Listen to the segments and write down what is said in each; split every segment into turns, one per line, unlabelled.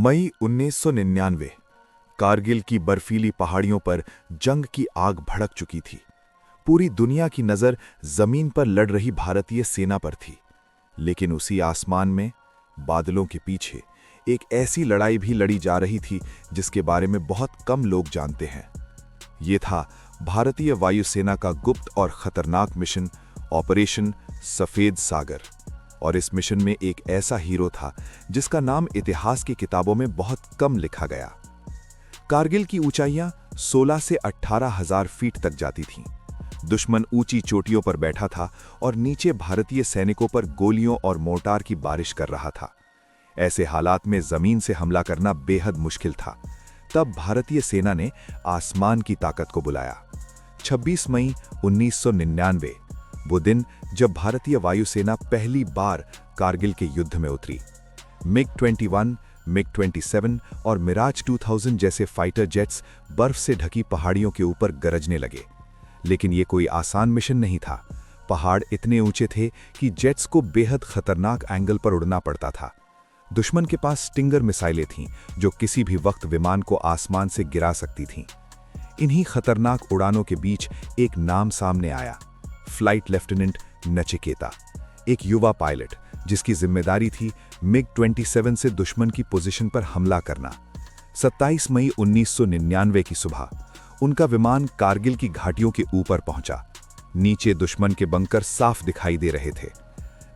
मई 1999। कारगिल की बर्फीली पहाड़ियों पर जंग की आग भड़क चुकी थी। पूरी दुनिया की नजर जमीन पर लड़ रही भारतीय सेना पर थी। लेकिन उसी आसमान में, बादलों के पीछे, एक ऐसी लड़ाई भी लड़ी जा रही थी जिसके बारे में बहुत कम लोग जानते हैं। ये था भारतीय वायुसेना का गुप्त और खतरनाक मिशन, ऑपरेशन सफेद सागर। और इस मिशन में एक ऐसा हीरो था जिसका नाम इतिहास की किताबों में बहुत कम लिखा गया। कारगिल की ऊंचाइयां 16 से 18,000 फीट तक जाती थीं। दुश्मन ऊंची चोटियों पर बैठा था और नीचे भारतीय सैनिकों पर गोलियों और मोर्टार की बारिश कर रहा था। ऐसे हालात में जमीन से हमला करना बेहद मुश्किल था। तब भारतीय सेना ने आसमान की ताकत को बुलाया। 26 मई 1999, वो दिन जब भारतीय वायुसेना पहली बार कारगिल के युद्ध में उतरी। मिग-21, मिग-27 और मिराज 2000 जैसे फाइटर जेट्स बर्फ से ढकी पहाड़ियों के ऊपर गरजने लगे। लेकिन ये कोई आसान मिशन नहीं था। पहाड़ इतने ऊंचे थे कि जेट्स को बेहद खतरनाक एंगल पर उड़ना पड़ता था। दुश्मन के पास स्टिंगर मिसाइलें थीं जो किसी भी वक्त विमान को आसमान से गिरा सकती थीं। इन्हीं खतरनाक उड़ानों के बीच एक नाम सामने आया, फ्लाइट लेफ्टिनेंट नचिकेता, एक युवा पायलट जिसकी जिम्मेदारी थी मिग-27 से दुश्मन की पोजीशन पर हमला करना। 27 मई 1999 की सुबह उनका विमान कारगिल की घाटियों के ऊपर पहुंचा। नीचे दुश्मन के बंकर साफ दिखाई दे रहे थे।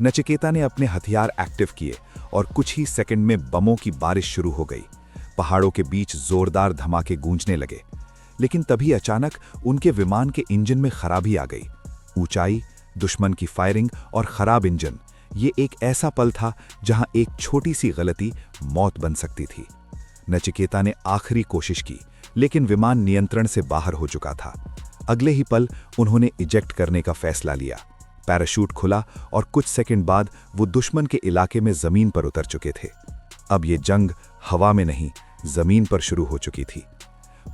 नचिकेता ने अपने हथियार एक्टिव किए और कुछ ही सेकंड में बमों की बारिश शुरू हो गई। पहाड़ों के बीच जोरदार धमाके गूंजने लगे। लेकिन तभी अचानक उनके विमान के इंजन में खराबी आ गई। ऊंचाई, दुश्मन की फायरिंग और खराब इंजन, ये एक ऐसा पल था जहां एक छोटी सी गलती मौत बन सकती थी। नचिकेता ने आखिरी कोशिश की, लेकिन विमान नियंत्रण से बाहर हो चुका था। अगले ही पल उन्होंने इजेक्ट करने का फैसला लिया। पैराशूट खुला और कुछ सेकंड बाद वो दुश्मन के इलाके में जमीन पर उतर चुके थे। अब ये जंग हवा में नहीं, जमीन पर शुरू हो चुकी थी।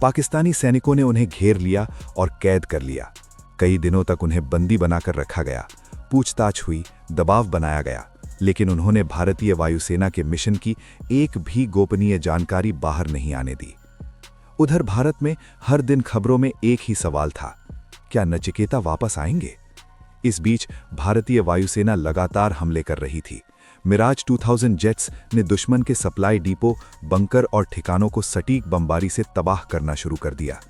पाकिस्तानी सैनिकों ने उन्हें घेर लिया और कैद कर लिया। कई दिनों तक उन्हें बंदी बनाकर रखा गया। पूछताछ हुई, दबाव बनाया गया, लेकिन उन्होंने भारतीय वायुसेना के मिशन की एक भी गोपनीय जानकारी बाहर नहीं आने दी। उधर भारत में हर दिन खबरों में एक ही सवाल था, क्या नचिकेता वापस आएंगे? इस बीच भारतीय वायुसेना लगातार हमले कर रही थी। मिराज 2000 जेट्स ने दुश्मन के सप्लाई डिपो, बंकर और ठिकानों को सटीक बमबारी से तबाह करना शुरू कर दिया।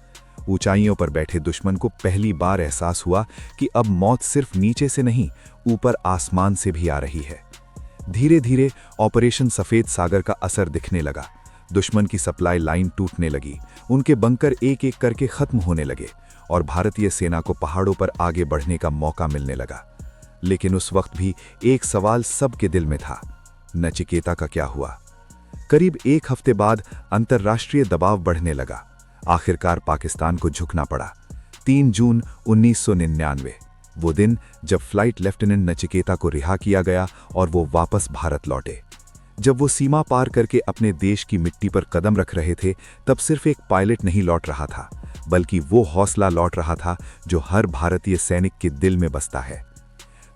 ऊंचाइयों पर बैठे दुश्मन को पहली बार एहसास हुआ कि अब मौत सिर्फ नीचे से नहीं, ऊपर आसमान से भी आ रही है। धीरे धीरे ऑपरेशन सफेद सागर का असर दिखने लगा। दुश्मन की सप्लाई लाइन टूटने लगी, उनके बंकर एक एक करके खत्म होने लगे और भारतीय सेना को पहाड़ों पर आगे बढ़ने का मौका मिलने लगा। लेकिन उस वक्त भी एक सवाल सबके दिल में था, नचिकेता का क्या हुआ? करीब एक हफ्ते बाद अंतर्राष्ट्रीय दबाव बढ़ने लगा। आखिरकार पाकिस्तान को झुकना पड़ा। 3 जून 1999, वो दिन जब फ्लाइट लेफ्टिनेंट नचिकेता को रिहा किया गया और वो वापस भारत लौटे। जब वो सीमा पार करके अपने देश की मिट्टी पर कदम रख रहे थे, तब सिर्फ एक पायलट नहीं लौट रहा था, बल्कि वो हौसला लौट रहा था जो हर भारतीय सैनिक के दिल में बसता है।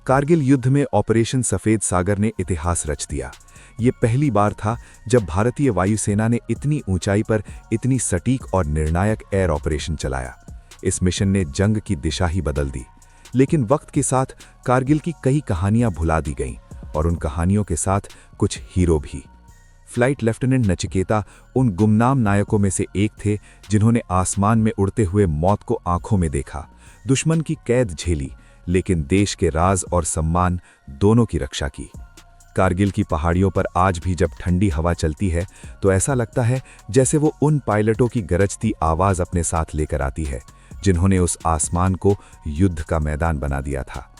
कारगिल युद्ध में ऑपरेशन सफेद सागर ने इतिहास रच दिया। ये पहली बार था जब भारतीय वायुसेना ने इतनी ऊंचाई पर इतनी सटीक और निर्णायक एयर ऑपरेशन चलाया। इस मिशन ने जंग की दिशा ही बदल दी। लेकिन वक्त के साथ कारगिल की कई कहानियां भुला दी गईं और उन कहानियों के साथ कुछ हीरो भी। फ्लाइट लेफ्टिनेंट नचिकेता उन गुमनाम नायकों में से एक थे जिन्होंने आसमान में उड़ते हुए मौत को आंखों में देखा, दुश्मन की कैद झेली, लेकिन देश के राज और सम्मान दोनों की रक्षा की। कारगिल की पहाड़ियों पर आज भी जब ठंडी हवा चलती है तो ऐसा लगता है जैसे वो उन पायलटों की गरजती आवाज अपने साथ लेकर आती है जिन्होंने उस आसमान को युद्ध का मैदान बना दिया था।